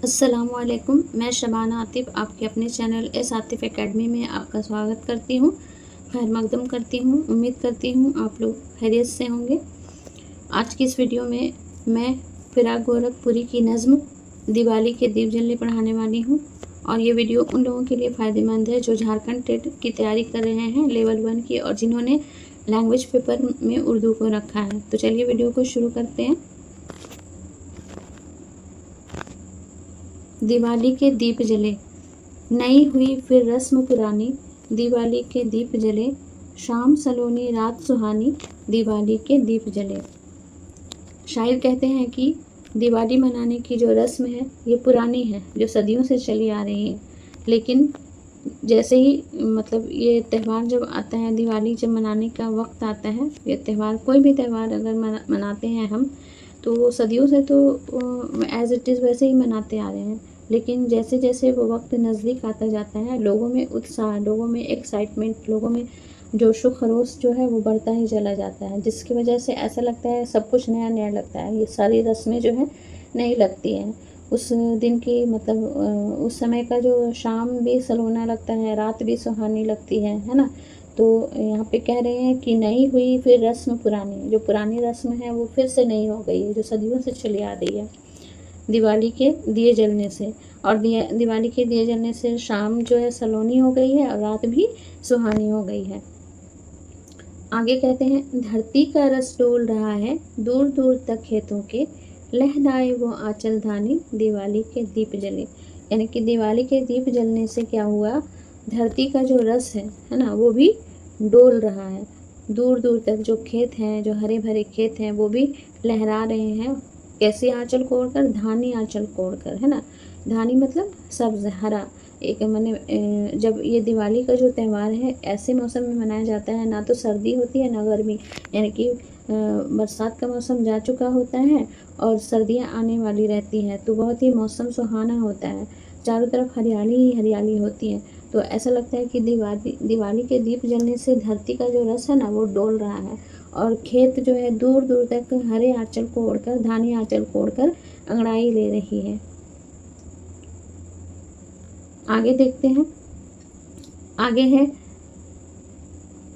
अस्सलामुअलैकुम। मैं शबाना आतिफ़ आपके अपने चैनल एस आतिफ़ एकेडमी में आपका स्वागत करती हूँ, खैर मकदम करती हूँ। उम्मीद करती हूँ आप लोग खैरियत से होंगे। आज की इस वीडियो में मैं फिराक गोरखपुरी की नज़्म दिवाली के दीप जलने पढ़ाने वाली हूँ और ये वीडियो उन लोगों के लिए फ़ायदेमंद है जो झारखंड टेट की तैयारी कर रहे हैं लेवल 1 की, और जिन्होंने लैंग्वेज पेपर में उर्दू को रखा है। तो चलिए वीडियो को शुरू करते हैं। दिवाली के दीप जले, नई हुई फिर रस्म पुरानी, दिवाली के दीप जले, शाम सलोनी रात सुहानी, दिवाली के दीप जले। शायर कहते हैं कि दिवाली मनाने की जो रस्म है ये पुरानी है, जो सदियों से चली आ रही है, लेकिन जैसे ही मतलब ये त्यौहार जब आता है, दिवाली जब मनाने का वक्त आता है, ये त्यौहार कोई भी त्यौहार अगर मनाते हैं हम, तो वो सदियों से तो एज़ इट इज़ वैसे ही मनाते आ रहे हैं। लेकिन जैसे जैसे वो वक्त नज़दीक आता जाता है, लोगों में उत्साह, लोगों में एक्साइटमेंट, लोगों में जोशो खरोश जो है वो बढ़ता ही चला जाता है, जिसकी वजह से ऐसा लगता है सब कुछ नया नया लगता है। ये सारी रस्में जो हैं नई लगती हैं। उस दिन की मतलब उस समय का जो शाम भी सलोना लगता है, रात भी सुहानी लगती है ना। तो यहाँ पे कह रहे हैं कि नई हुई फिर रस्म पुरानी, जो पुरानी रस्म है वो फिर से नई हो गई है, जो सदियों से चली आ रही है दिवाली के दिए जलने से। और दिवाली के दिए जलने से शाम जो है सलोनी हो गई है और रात भी सुहानी हो गई है। आगे कहते हैं, धरती का रस डोल रहा है, दूर दूर तक खेतों के, लहराए वो आंचल धानी, दिवाली के दीप जले। यानी कि दिवाली के दीप जलने से क्या हुआ, धरती का जो रस है ना, वो भी डोल रहा है। दूर दूर तक जो खेत हैं, जो हरे भरे खेत हैं, वो भी लहरा रहे हैं। कैसी आंचल कोड़कर, धानी आंचल कोड़कर, है ना। धानी मतलब सब्ज, हरा। एक मैंने जब ये दिवाली का जो त्यौहार है ऐसे मौसम में मनाया जाता है, ना तो सर्दी होती है ना गर्मी, यानी कि बरसात का मौसम जा चुका होता है और सर्दियां आने वाली रहती हैं, तो बहुत ही मौसम सुहाना होता है। चारों तरफ हरियाली ही हरियाली होती है। तो ऐसा लगता है कि दिवाली के दीप जलने से धरती का जो रस है ना वो डोल रहा है, और खेत जो है दूर दूर तक हरे आंचल को ओढ़कर, धानी आंचल को ओढ़कर अंगड़ाई ले रही है। आगे देखते हैं। आगे है,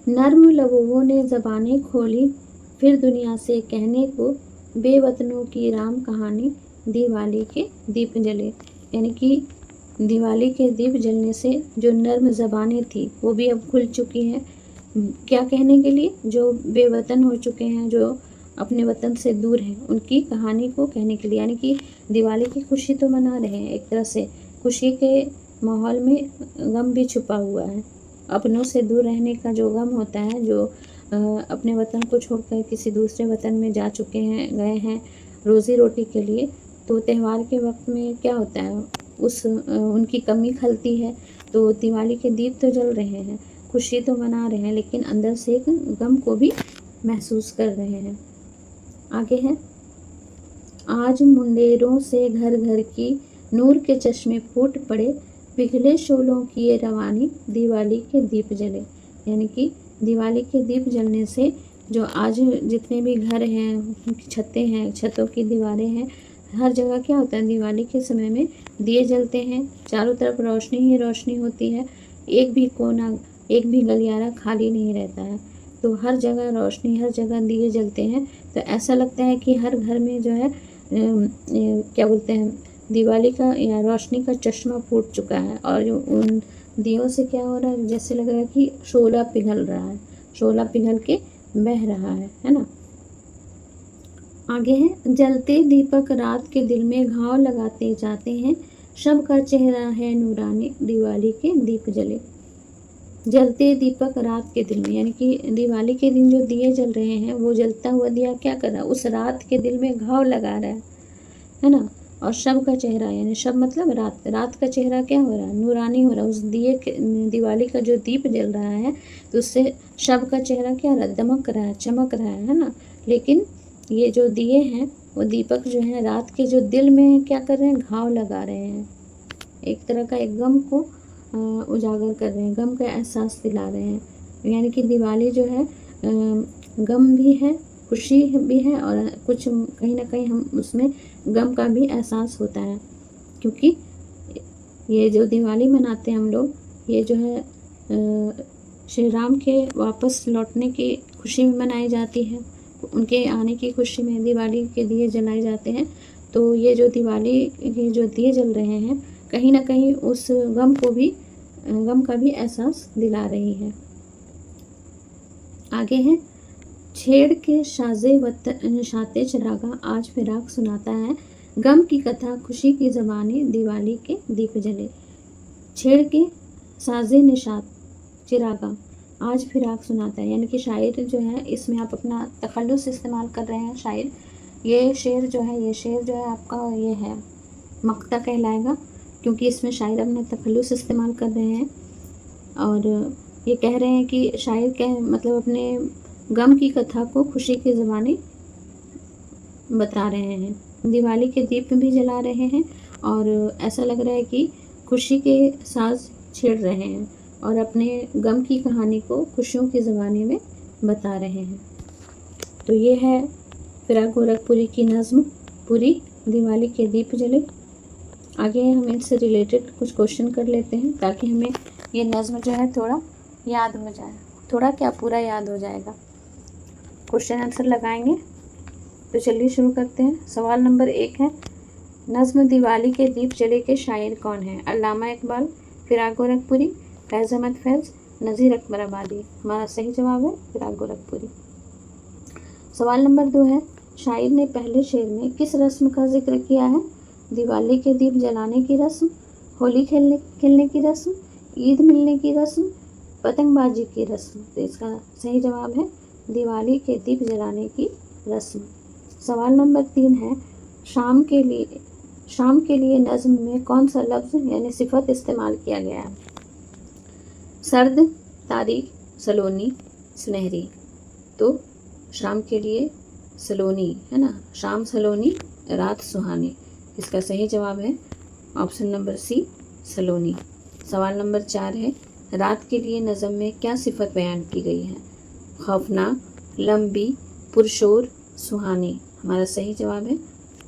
नर्म लबों ने ज़बानें खोली, फिर दुनिया से कहने को, बेवतनों की राम कहानी, दिवाली के दीप जले। यानी कि दिवाली के दीप जलने से जो नर्म ज़बानें थी वो भी अब खुल चुकी हैं। क्या कहने के लिए, जो बेवतन हो चुके हैं, जो अपने वतन से दूर हैं, उनकी कहानी को कहने के लिए। यानी कि दिवाली की खुशी तो मना रहे हैं, एक तरह से खुशी के माहौल में गम भी छुपा हुआ है। अपनों से दूर रहने का जो गम होता है, जो अपने वतन को छोड़कर किसी दूसरे वतन में जा चुके हैं, गए हैं रोज़ी रोटी के लिए, तो त्यौहार के वक्त में क्या होता है, उनकी कमी खलती है। तो दिवाली के दीप तो जल रहे हैं, खुशी तो मना रहे हैं, लेकिन अंदर से एक गम को भी महसूस कर रहे हैं। आगे है, आज मुंडेरों से घर घर की, नूर के चश्मे फूट पड़े, पिघले शोलों की ये रवानी, दिवाली के दीप जले। यानी कि दिवाली के दीप जलने से जो आज जितने भी घर हैं, छतें हैं, छतों की दीवारें हैं, हर जगह क्या होता है, दिवाली के समय में दिए जलते हैं, चारों तरफ रोशनी ही रोशनी होती है, एक भी कोना, एक भी गलियारा खाली नहीं रहता है। तो हर जगह रोशनी, हर जगह दिए जलते हैं, तो ऐसा लगता है कि हर घर में जो है क्या बोलते हैं, दिवाली का या रोशनी का चश्मा फूट चुका है, और जो उन दियों से क्या हो रहा है, जैसे लग रहा है कि शोला पिघल रहा है, शोला पिघल के बह रहा है ना। आगे है, जलते दीपक रात के दिल में घाव लगाते जाते हैं, शब का चेहरा है नूरानी, दिवाली के दीप जले। जलते दीपक रात के दिल में, यानी कि दिवाली के दिन जो दिए जल रहे हैं, वो जलता हुआ दिया क्या कर रहा है, उस रात के दिल में घाव लगा रहा है ना। और शब का चेहरा, यानी शब मतलब रात, रात का चेहरा क्या हो रहा है, नूरानी हो रहा है। उस दिवाली का जो दीप जल रहा है, तो उससे शब का चेहरा क्या रहा है, दमक रहा है, चमक रहा है ना। लेकिन ये जो दिए हैं, वो दीपक जो है रात के जो दिल में क्या कर रहे हैं, घाव लगा रहे हैं, एक तरह का एक गम को उजागर कर रहे हैं, गम का एहसास दिला रहे हैं। यानी कि दिवाली जो है गम भी है, खुशी भी है, और कुछ कहीं ना कहीं हम उसमें गम का भी एहसास होता है। क्योंकि ये जो दिवाली मनाते हैं हम लोग, ये जो है श्री राम के वापस लौटने की खुशी में मनाई जाती है। उनके आने की खुशी में दिवाली के दिए जलाए जाते हैं। तो ये जो दिवाली के जो दिए जल रहे हैं, कहीं ना कहीं उस गम का भी एहसास दिला रही है। आगे है, छेड़ के शाते चिरागा आज फिराक सुनाता है, गम की कथा खुशी की ज़बानी दिवाली के दीप जले। छेड़ के साजे निशात चिरागा आज फिराक सुनाता है, यानी कि शायर जो है, इसमें आप अपना तखल्लुस इस्तेमाल कर रहे हैं शायर। ये शेर जो है आपका ये है मक्ता कहलाएगा, क्योंकि इसमें शायर अपना तखल्लुस इस्तेमाल कर रहे हैं और ये कह रहे हैं कि शायर मतलब अपने गम की कथा को खुशी की ज़बानी बता रहे हैं। दिवाली के दीप भी जला रहे हैं और ऐसा लग रहा है कि खुशी के साज छेड़ रहे हैं और अपने गम की कहानी को खुशियों की ज़बानी में बता रहे हैं। तो ये है फिराक गोरखपुरी की नज़्म पूरी दिवाली के दीप जले। आगे हम इनसे रिलेटेड कुछ क्वेश्चन कर लेते हैं ताकि हमें ये नज़्म जो है थोड़ा याद हो जाए, थोड़ा क्या पूरा याद हो जाएगा। क्वेश्चन आंसर लगाएंगे। तो चलिए शुरू करते हैं। सवाल नंबर 1 है, नज़्म दिवाली के दीप जले के शायर कौन हैं? अल्लामा इकबाल, फिराक गोरखपुरी, फैज़ अहमद फैज़, नज़ीर अकबर आबादी। हमारा सही जवाब है फिराक गोरखपुरी। सवाल नंबर 2 है, शायर ने पहले शेर में किस रस्म का जिक्र किया है? दिवाली के दीप जलाने की रस्म, होली खेलने की रस्म, ईद मिलने की रस्म, पतंगबाजी की रस्म। तो इसका सही जवाब है दिवाली के दीप जलाने की रस्म। सवाल नंबर 3 है, शाम के लिए नज़्म में कौन सा लफ्ज़ यानी सिफत इस्तेमाल किया गया है? सर्द, तारीख, सलोनी, सुनहरी। तो शाम के लिए सलोनी है ना, शाम सलोनी रात सुहानी। इसका सही जवाब है ऑप्शन नंबर सी, सलोनी। सवाल नंबर 4 है, रात के लिए नज़्म में क्या सिफत बयान की गई है? खौफनाक, लंबी, पुरशोर, सुहानी। हमारा सही जवाब है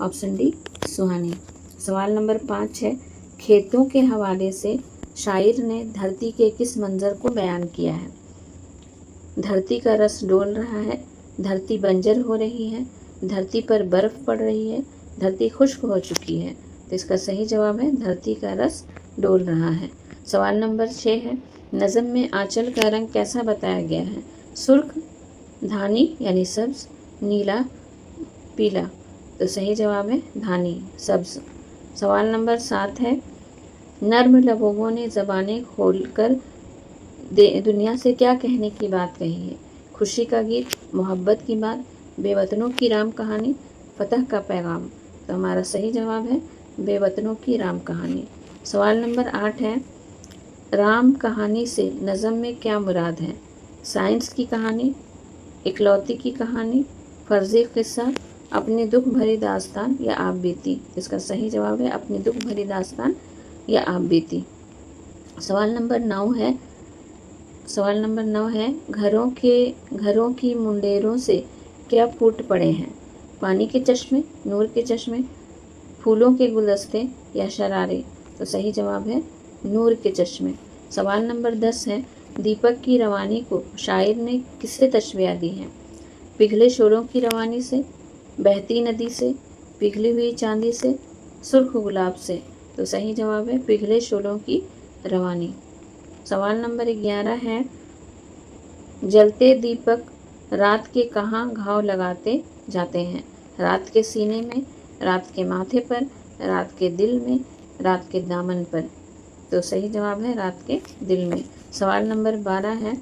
ऑप्शन डी, सुहानी। सवाल नंबर 5 है, खेतों के हवाले से शायर ने धरती के किस मंजर को बयान किया है? धरती का रस डोल रहा है, धरती बंजर हो रही है, धरती पर बर्फ़ पड़ रही है, धरती खुश्क हो चुकी है। तो इसका सही जवाब है धरती का रस डोल रहा है। सवाल नंबर 6 है, नज़्म में आंचल का रंग कैसा बताया गया है? सुर्ख, धानी यानी सब्ज़, नीला, पीला। तो सही जवाब है धानी, सब्ज़। सवाल नंबर 7 है, नर्म लबों ने ज़बानें खोलकर दुनिया से क्या कहने की बात कही है? खुशी का गीत, मोहब्बत की बात, बेवतनों की राम कहानी, फतह का पैगाम। तो हमारा सही जवाब है बेवतनों की राम कहानी। सवाल नंबर 8 है, राम कहानी से नज़्म में क्या मुराद है? साइंस की कहानी, इकलौती की कहानी, फर्जी किस्सा, अपनी दुख भरी दास्तान या आप बीती। इसका सही जवाब है अपनी दुख भरी दास्तान या आप बीती। सवाल नंबर 9 है, घरों की मुंडेरों से क्या फूट पड़े हैं? पानी के चश्मे, नूर के चश्मे, फूलों के गुलदस्ते या शरारे। तो सही जवाब है नूर के चश्मे। सवाल नंबर 10 है, दीपक की रवानी को शायर ने किससे तशबीह दी है? पिघले शोरों की रवानी से, बहती नदी से, पिघली हुई चांदी से, सुर्ख गुलाब से। तो सही जवाब है पिघले शोरों की रवानी। सवाल नंबर 11 है, जलते दीपक रात के कहाँ घाव लगाते जाते हैं? रात के सीने में, रात के माथे पर, रात के दिल में, रात के दामन पर। तो सही जवाब है रात के दिल में। सवाल नंबर 12 है,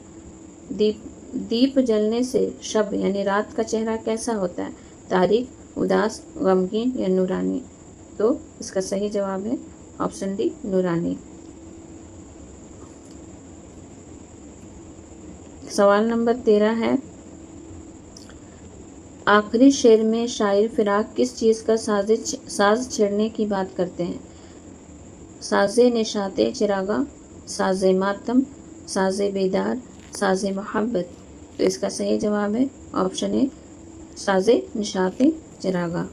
दीप जलने से शब यानी रात का चेहरा कैसा होता है? तारीक, उदास, गमगीन या नूरानी। तो इसका सही जवाब है ऑप्शन डी, नूरानी। सवाल नंबर 13 है, आखिरी शेर में शायर फिराक किस चीज़ का साज छेड़ने की बात करते हैं? साज़े निशाते चिरागा, साज़े मातम, साज़े बेदार, साज़े मोहब्बत। तो इसका सही जवाब है ऑप्शन ए, साज़े निशाते चिरागा।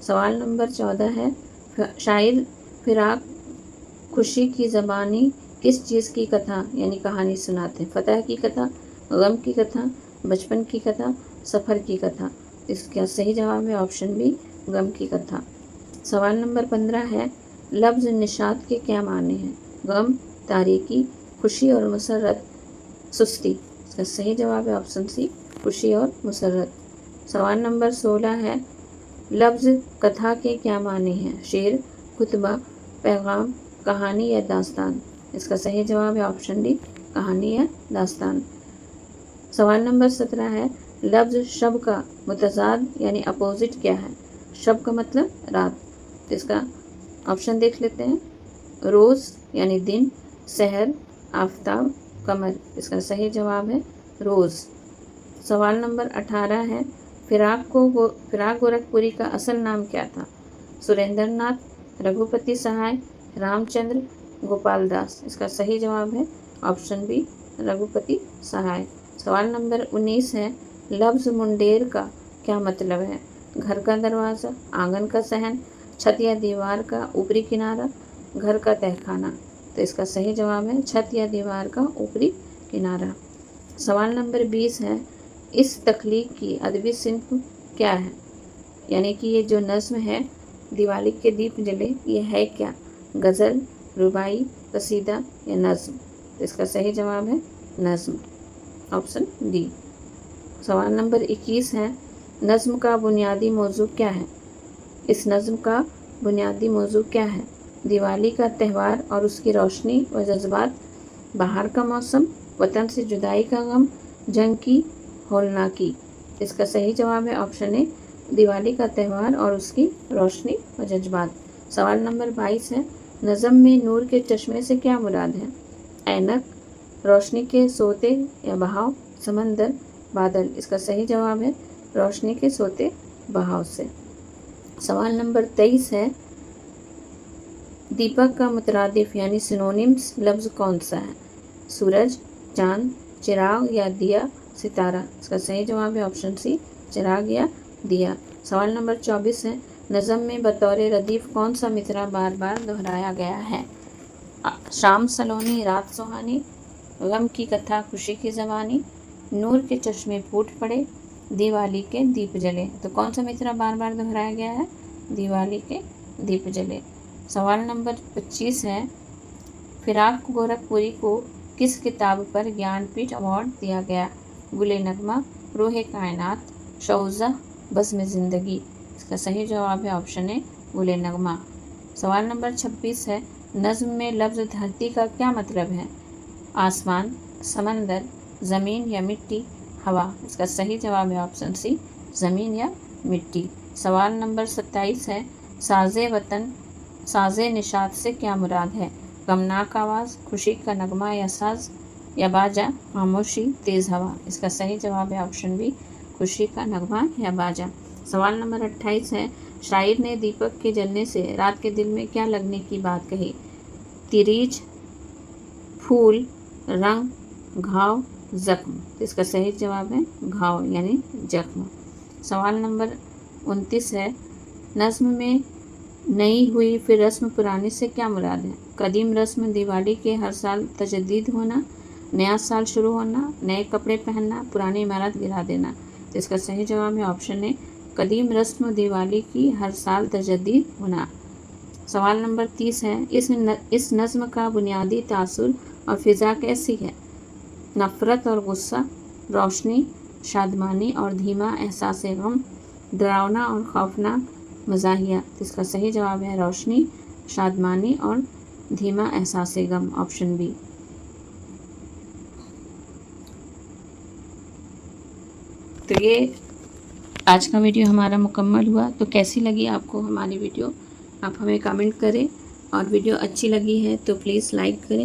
सवाल नंबर 14 है, शायर फिराक खुशी की ज़बानी किस चीज़ की कथा यानी कहानी सुनाते हैं? फतह की कथा, गम की कथा, बचपन की कथा, सफ़र की कथा। इसका सही जवाब है ऑप्शन बी, गम की कथा। सवाल नंबर 15 है, लफ्ज़ निशात के क्या माने हैं? गम, तारीकी, खुशी और मुसर्रत, सुस्ती। इसका सही जवाब है ऑप्शन सी, खुशी और मुसर्रत। सवाल नंबर 16 है, लफ्ज़ कथा के क्या माने हैं? शेर, खुतबा, पैगाम, कहानी या दास्तान। इसका सही जवाब है ऑप्शन डी, कहानी या दास्तान। सवाल नंबर 17 है, लफ्ज़ शब का मुतज़ाद यानी अपोजिट क्या है? शब का मतलब रात, तो इसका ऑप्शन देख लेते हैं। रोज़ यानी दिन, सहर, आफताब, कमर। इसका सही जवाब है रोज़। सवाल नंबर 18 है, फिराक गोरखपुरी का असल नाम क्या था? सुरेंद्र नाथ, रघुपति सहाय, रामचंद्र, गोपाल दास। इसका सही जवाब है ऑप्शन बी, रघुपति सहाय। सवाल नंबर 19 है, लफ्ज़ मुंडेर का क्या मतलब है? घर का दरवाज़ा, आंगन का सहन, छत या दीवार का ऊपरी किनारा, घर का तहखाना। तो इसका सही जवाब है छत या दीवार का ऊपरी किनारा। सवाल नंबर 20 है, इस तख्लीक की अदबी सिन्फ क्या है? यानी कि ये जो नज़्म है दिवाली के दीप जले, ये है क्या? गज़ल, रुबाई, कसीदा या नज़्म। तो इसका सही जवाब है नज़्म, ऑप्शन डी। सवाल नंबर 21 है, नज़्म का बुनियादी मौजू क्या है? इस नज़्म का बुनियादी मौजू क्या है? दिवाली का त्यौहार और उसकी रोशनी व जज्बात, बाहर का मौसम, वतन से जुदाई का गम, जंग की होलनाकी। इसका सही जवाब है ऑप्शन ए, दिवाली का त्यौहार और उसकी रोशनी व जज्बात। सवाल नंबर 22 है, नज़्म में नूर के चश्मे से क्या मुराद है? ऐनक, रोशनी के सोते या बहाव, समंदर, बादल। इसका सही जवाब है रोशनी के सोते बहाव से। सवाल नंबर 23 है, दीपक का मुतरादिफ यानी सिनोनिम्स लफ्ज़ कौन सा है? सूरज, चांद, चिराग या दिया, सितारा। इसका सही जवाब है ऑप्शन सी, चिराग या दिया। सवाल नंबर 24 है, नज़्म में बतौर रदीफ़ कौन सा मिसरा बार बार दोहराया गया है? शाम सलोनी, रात सुहानी, गम की कथा, खुशी की ज़बानी, नूर के चश्मे फूट पड़े, दिवाली के दीप जले। तो कौन सा मिसरा बार बार दोहराया गया है? दिवाली के दीप जले। सवाल नंबर 25 है, फिराक गोरखपुरी को किस किताब पर ज्ञानपीठ अवार्ड दिया गया? गुले नगमा, रूहे कायनात, शौज़ा, बज़्म ज़िंदगी। इसका सही जवाब है ऑप्शन ए, गुले नगमा। सवाल नंबर 26 है, नज़्म में लफ्ज़ धरती का क्या मतलब है? आसमान, समंदर, ज़मीन या मिट्टी, हवा। इसका सही जवाब है ऑप्शन सी, ज़मीन या मिट्टी। सवाल नंबर 27 है, साज़े वतन, साज़े निशात से क्या मुराद है? गमनाक आवाज़, खुशी का नगमा या साज या बाजा, खामोशी, तेज़ हवा। इसका सही जवाब है ऑप्शन बी, खुशी का नगमा या बाजा। सवाल नंबर 28 है, शायर ने दीपक के जलने से रात के दिल में क्या लगने की बात कही? तिरीच, फूल, रंग, घाव, जख्म। इसका सही जवाब है घाव यानी जख्म। सवाल नंबर 29 है, नज़्म में नई हुई फिर रस्म पुरानी से क्या मुराद है? कदीम रस्म दिवाली के हर साल तजदीद होना, नया साल शुरू होना, नए कपड़े पहनना, पुरानी इमारत गिरा देना। तो इसका सही जवाब है ऑप्शन ए, कदीम रस्म दिवाली की हर साल तजदीद होना। सवाल नंबर 30 है, इस नज़्म का बुनियादी तासुर और फ़िज़ा कैसी है? नफ़रत और गुस्सा, रोशनी, शादमानी और धीमा एहसास गम, डरावना और खौफनाक मज़ाहिया। इसका सही जवाब है रोशनी, शादमानी और धीमा एहसास गम, ऑप्शन बी। तो ये आज का वीडियो हमारा मुकम्मल हुआ। तो कैसी लगी आपको हमारी वीडियो, आप हमें कमेंट करें, और वीडियो अच्छी लगी है तो प्लीज़ लाइक करें,